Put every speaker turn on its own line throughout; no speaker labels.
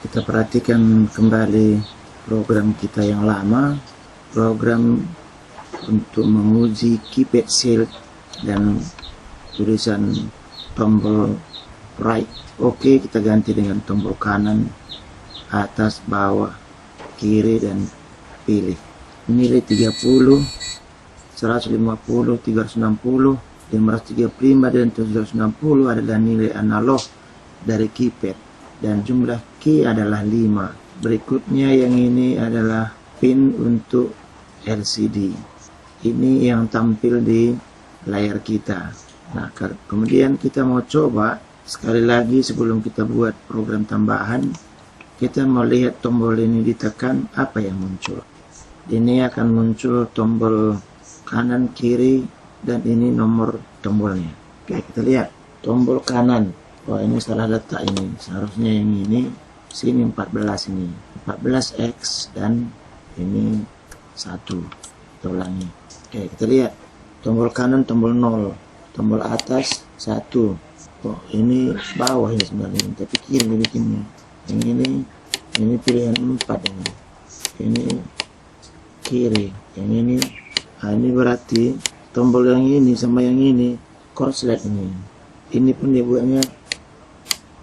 Kita perhatikan kembali program kita yang lama, program untuk menguji keypad shield dan tulisan tombol right. Oke, kita ganti dengan tombol kanan, atas, bawah, kiri, dan pilih. Nilai 30, 150, 360, 535, dan 760 adalah nilai analog dari keypad, dan jumlah key adalah 5. Berikutnya yang ini adalah pin untuk LCD. Ini yang tampil di layar kita. Nah, kemudian kita mau coba sekali lagi sebelum kita buat program tambahan. Kita mau lihat tombol ini ditekan, apa yang muncul. Ini akan muncul tombol kanan, kiri, dan ini nomor tombolnya. Oke, kita lihat tombol kanan. Wah, ini salah letak ini. Seharusnya yang ini, sini 14 ini. 14X dan ini 1. Kita ulangi. Oke, kita lihat. Tombol kanan, tombol 0. Tombol atas, 1. Oh, ini bawah ini sebenarnya. Tapi kiri bikinnya. Yang ini pilihan 4 ini. Ini kiri. Yang ini berarti tombol yang ini sama yang ini korslet ini. Ini pun dibuatnya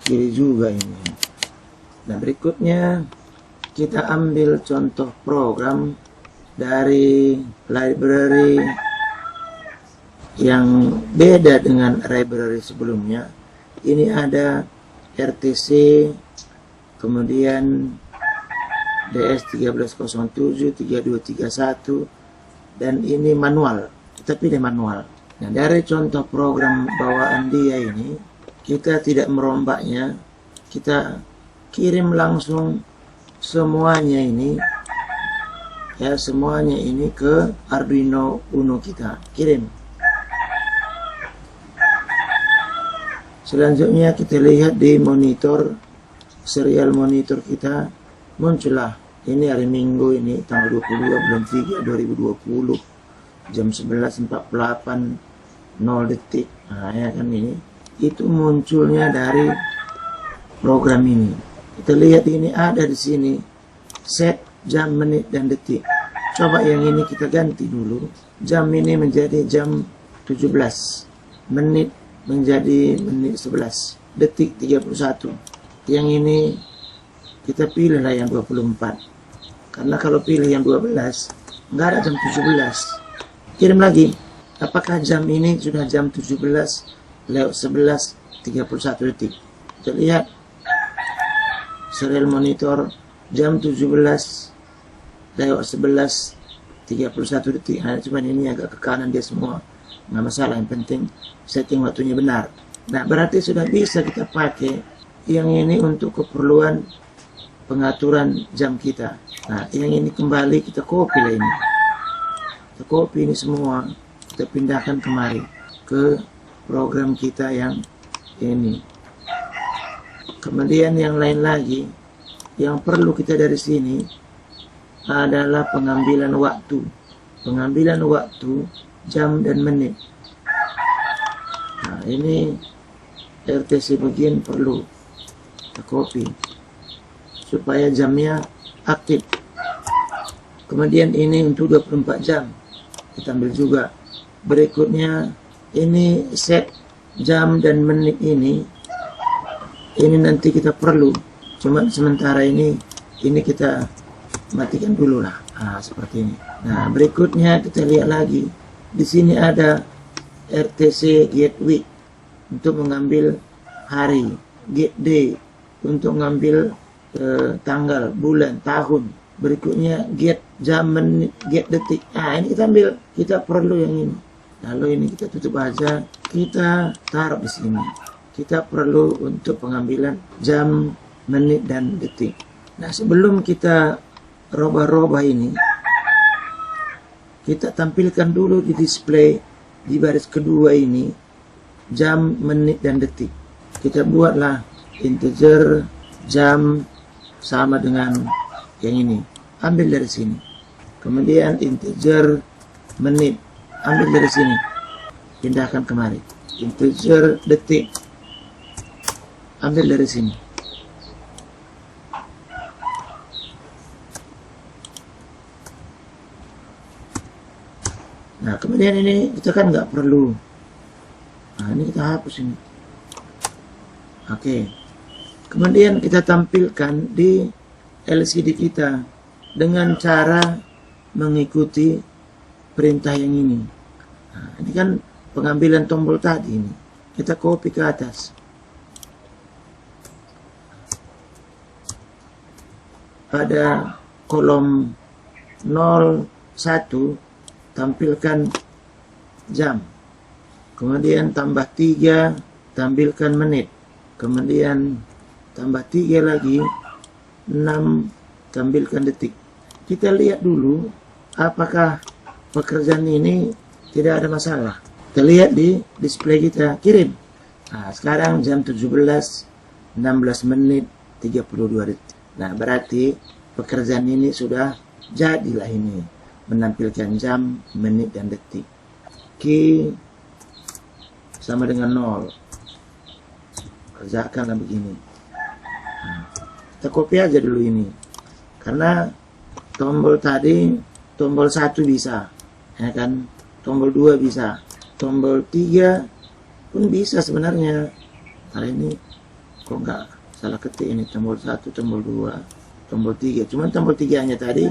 kiri juga ini. Nah, berikutnya kita ambil contoh program dari library yang beda dengan library sebelumnya. Ini ada RTC, kemudian DS1307, 3231, dan ini manual. Kita pilih manual. Nah, dari contoh program bawaan dia ini, kita tidak merombaknya, kita kirim langsung semuanya ini, ya, semuanya ini ke Arduino Uno kita. Kirim. Selanjutnya kita lihat di monitor, serial monitor kita muncullah. Ini hari Minggu ini, tanggal 22 bulan 3 2020, jam 11.48, 0 detik. Nah, ya kan ini. Itu munculnya dari program ini. Kita lihat ini ada di sini set jam, menit, dan detik. Coba yang ini kita ganti dulu. Jam ini menjadi jam 17, menit menjadi menit 11, detik 31. Yang ini kita pilih lah yang 24. Karena kalau pilih yang 12 nggak ada jam 17. Kirim lagi. Apakah jam ini sudah jam 17 lewat 11.31 detik. Kita lihat serial monitor jam 17 lewat 11.31 detik. Nah, cuman ini agak ke kanan dia semua, nggak masalah, yang penting setting waktunya benar. Nah, berarti sudah bisa kita pakai yang ini untuk keperluan pengaturan jam kita. Nah, yang ini kembali kita copy lah ini. Kita copy ini semua, kita pindahkan kemari ke program kita yang ini. Kemudian yang lain lagi yang perlu kita dari sini adalah pengambilan waktu. Pengambilan waktu jam dan menit. Nah, ini RTC begin perlu kita copy supaya jamnya aktif. Kemudian ini untuk 24 jam kita ambil juga. Berikutnya ini set jam dan menit ini nanti kita perlu, cuma sementara ini kita matikan dulu lah. Nah, seperti ini. Nah, berikutnya kita lihat lagi di sini ada RTC get week untuk mengambil hari, get day untuk mengambil tanggal, bulan, tahun. Berikutnya get jam, menit, get detik. Nah, ini kita ambil, kita perlu yang ini. Lalu ini kita tutup aja, kita taruh di sini. Kita perlu untuk pengambilan jam, menit, dan detik. Nah, sebelum kita robah-robah ini, kita tampilkan dulu di display di baris kedua ini jam, menit, dan detik. Kita buatlah integer jam sama dengan yang ini. Ambil dari sini. Kemudian integer menit. Ambil dari sini, pindahkan kemari. Integer detik, ambil dari sini. Nah, kemudian ini kita kan nggak perlu. Nah, ini kita hapus ini. Oke. Kemudian kita tampilkan di LCD kita dengan cara mengikuti perintah yang ini. Nah, ini kan pengambilan tombol tadi ini. Kita copy ke atas. Pada kolom 01 tampilkan jam. Kemudian tambah 3 tampilkan menit. Kemudian tambah 3 lagi 6 tampilkan detik. Kita lihat dulu apakah pekerjaan ini tidak ada masalah. Kita lihat di display kita, kirim. Nah, sekarang jam 17, 16 menit, 32 detik. Nah, berarti pekerjaan ini sudah jadilah ini. Menampilkan jam, menit, dan detik. Key sama dengan 0. Kerjakanlah begini. Nah, kita copy aja dulu ini. Karena tombol tadi, tombol 1 bisa. Ya kan? Tombol 2 bisa. Tombol 3 pun bisa sebenarnya. Hari ini kok nggak salah ketik ini, tombol 1, tombol 2, tombol 3. Cuman tombol 3-nya tadi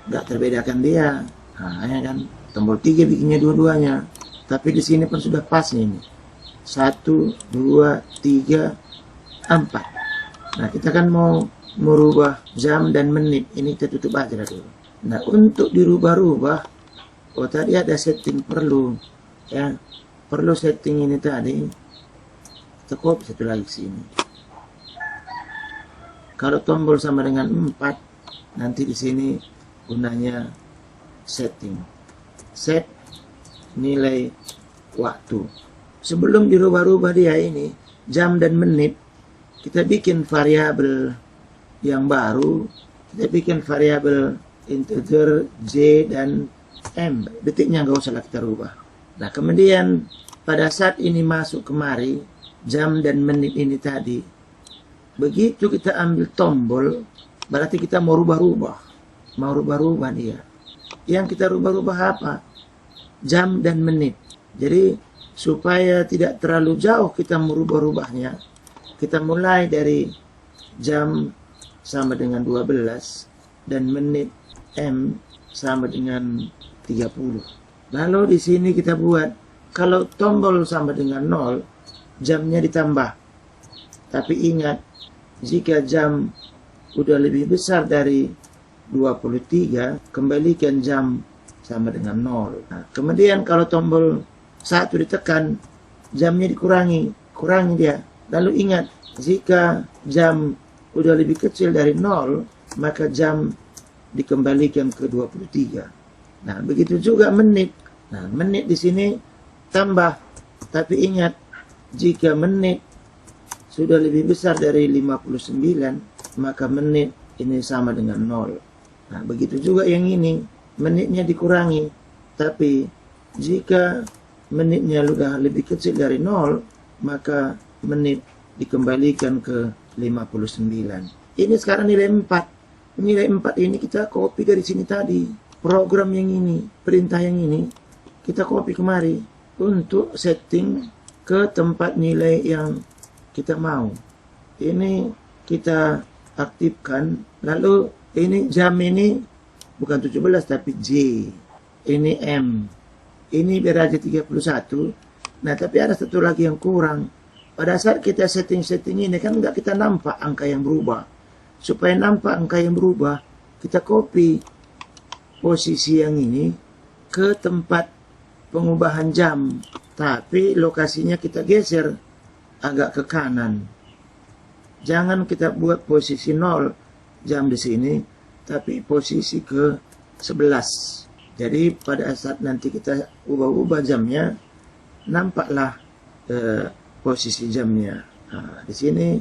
nggak terbedakan dia. Nah, ya kan? Tombol 3 bikinnya dua-duanya. Tapi di sini pun sudah pas nih ini. 1, 2, 3, 4. Nah, kita kan mau merubah jam dan menit. Ini kita tutup aja dulu. Nah, untuk dirubah-rubah, oh tadi ada setting perlu. Ya, perlu setting ini tadi. Kita copy satu lagi ke sini. Kalau tombol sama dengan 4, nanti di sini gunanya setting. Set nilai waktu. Sebelum dirubah-rubah dia ini, jam dan menit, kita bikin variabel yang baru. Kita bikin variabel integer J dan M. Detiknya nggak usah kita rubah. Nah, kemudian pada saat ini masuk kemari, jam dan menit ini tadi, begitu kita ambil tombol, berarti kita mau rubah-rubah. Mau rubah-rubah dia. Yang kita rubah-rubah apa? Jam dan menit. Jadi, supaya tidak terlalu jauh kita merubah-rubahnya, kita mulai dari jam sama dengan 12 dan menit M sama dengan 30. Lalu di sini kita buat, kalau tombol sama dengan 0, jamnya ditambah. Tapi ingat, jika jam udah lebih besar dari 23, kembalikan jam sama dengan 0. Nah, kemudian kalau tombol 1 ditekan, jamnya dikurangi. Kurangi dia. Lalu ingat, jika jam udah lebih kecil dari 0, maka jam dikembalikan ke 23. Nah, begitu juga menit. Nah, menit di sini tambah. Tapi ingat, jika menit sudah lebih besar dari 59, maka menit ini sama dengan 0. Nah, begitu juga yang ini, menitnya dikurangi. Tapi jika menitnya sudah lebih kecil dari 0, maka menit dikembalikan ke 59. Ini sekarang nilai 4. Nilai 4 ini kita copy dari sini tadi. Program yang ini, perintah yang ini, kita copy kemari untuk setting ke tempat nilai yang kita mau. Ini kita aktifkan. Lalu ini jam ini bukan 17 tapi J. Ini M. Ini biar aja 31. Nah, tapi ada satu lagi yang kurang. Pada saat kita setting-setting ini kan nggak kita nampak angka yang berubah. Supaya nampak angka yang berubah, kita copy posisi yang ini ke tempat pengubahan jam. Tapi lokasinya kita geser agak ke kanan. Jangan kita buat posisi 0 jam di sini, tapi posisi ke 11. Jadi pada saat nanti kita ubah-ubah jamnya, nampaklah posisi jamnya. Nah, di sini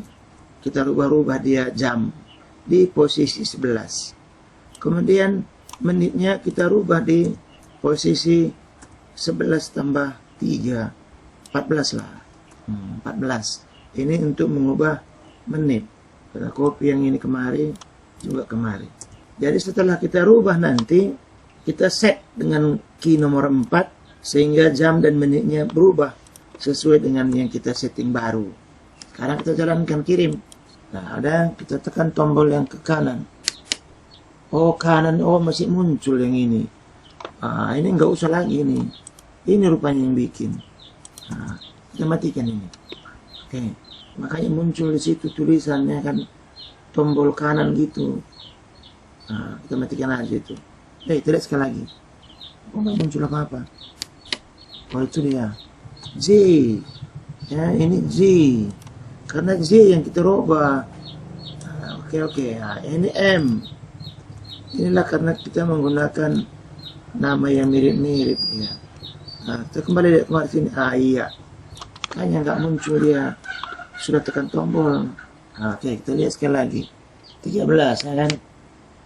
kita rubah-rubah dia jam di posisi 11. Kemudian menitnya kita rubah di posisi 11 tambah 3, 14 lah. 14. Ini untuk mengubah menit. Kita copy yang ini kemari, juga kemari. Jadi setelah kita rubah nanti, kita set dengan key nomor 4 sehingga jam dan menitnya berubah sesuai dengan yang kita setting baru. Sekarang kita jalankan kirim. Nah, kita tekan tombol yang ke kanan. Oh, kanan, oh masih muncul yang ini. Ini nggak usah lagi ini. Ini rupanya yang bikin. Kita matikan ini. Oke, makanya muncul di situ tulisannya kan tombol kanan gitu. Kita matikan aja itu. Kita lihat sekali lagi. Oh, nggak muncul apa-apa. Oh, itu dia. Z. Ya, ini Z. Karena Z yang kita rubah. Oke. Ini M. Inilah karena kita menggunakan nama yang mirip-mirip ya. Kita kembali lihat kemarin sini. Iya. Hanya nggak muncul dia. Sudah tekan tombol. Oke, kita lihat sekali lagi. 13 ya kan?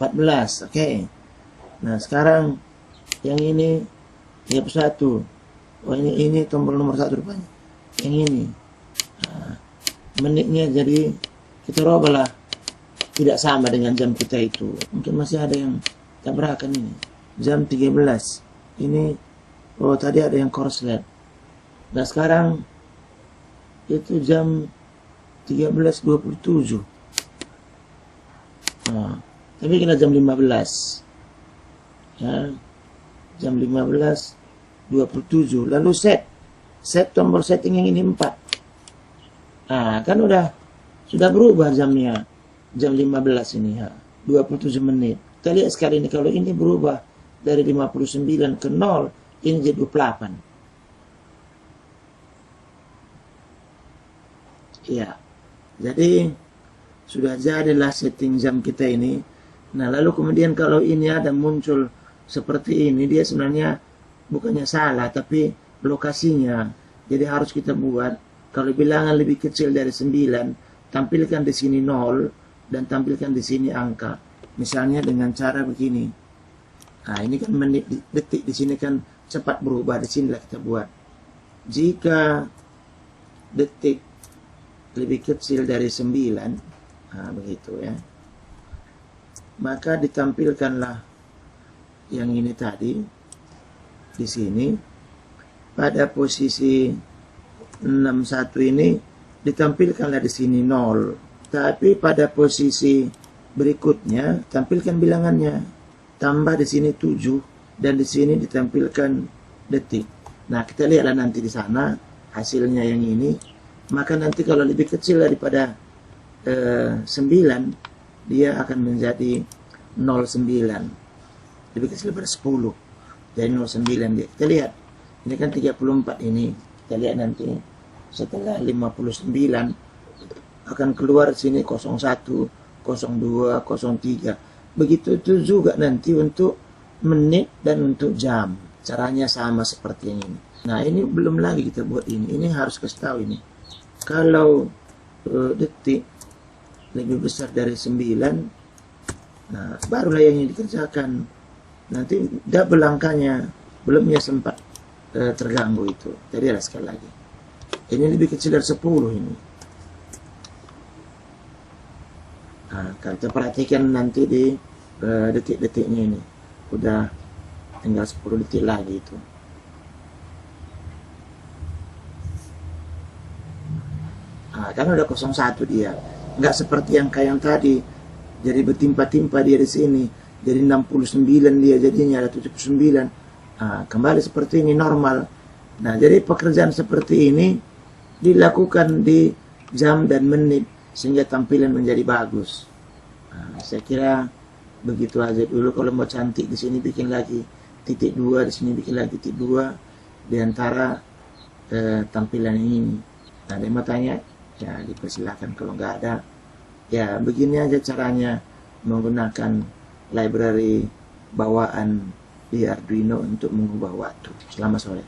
14. Oke. Nah, sekarang yang ini 31. Oh, ini tombol nomor 1 rupanya. Yang ini. Menitnya jadi kita rubah lah. Tidak sama dengan jam kita itu. Mungkin masih ada yang tabrakan ini. Jam 13. Ini, oh tadi ada yang korslet. Nah sekarang itu jam 13.27. Tapi kita jam 15. Ya, jam 15.27. Lalu set tombol setting yang ini 4. Kan sudah berubah jamnya. Jam 15 ini 27 menit. Kita lihat sekali ini kalau ini berubah dari 59 ke 0, ini jadi 28. Ya. Jadi sudah jadilah setting jam kita ini. Nah, lalu kemudian kalau ini ada muncul seperti ini, dia sebenarnya bukannya salah tapi lokasinya. Jadi harus kita buat kalau bilangan lebih kecil dari 9, tampilkan di sini 0 dan tampilkan di sini angka. Misalnya dengan cara begini. Ini kan menit detik, di sini kan cepat berubah, di sinilah kita buat. Jika detik lebih kecil dari 9, begitu ya. Maka ditampilkanlah yang ini tadi di sini pada posisi 61 ini ditampilkanlah di sini 0. Tapi pada posisi berikutnya tampilkan bilangannya. Tambah di sini 7 dan di sini ditampilkan detik. Nah, kita lihatlah nanti di sana hasilnya yang ini. Maka nanti kalau lebih kecil daripada 9, dia akan menjadi 09. Lebih kecil daripada 10. Jadi 09 dia. Kita lihat. Ini kan 34 ini. Kita lihat nanti setelah 59 akan keluar sini 01, 02, 03. Begitu itu juga nanti untuk menit dan untuk jam. Caranya sama seperti yang ini. Nah, ini belum lagi kita buat ini. Ini harus kasih tahu ini. Kalau detik lebih besar dari 9, nah barulah yang ini dikerjakan. Nanti double angkanya belumnya sempat terganggu itu. Jadi ada sekali lagi. Ini lebih kecil dari 10 ini. Kalau kita perhatikan nanti di detik-detiknya ini udah tinggal 10 detik lagi itu. Kan udah 01 dia, nggak seperti yang kayak yang tadi, jadi bertimpa-timpa dia di sini, jadi 69 dia jadinya ada 79. Kembali seperti ini normal. Nah, jadi pekerjaan seperti ini dilakukan di jam dan menit sehingga tampilan menjadi bagus. Saya kira begitu aja dulu. Kalau mau cantik di sini bikin lagi titik 2, di sini bikin lagi titik 2 di antara tampilan ini. Nah, ada yang mau tanya? Ya, dipersilakan. Kalau nggak ada, ya begini aja caranya menggunakan library bawaan di Arduino untuk mengubah waktu. Selamat sore.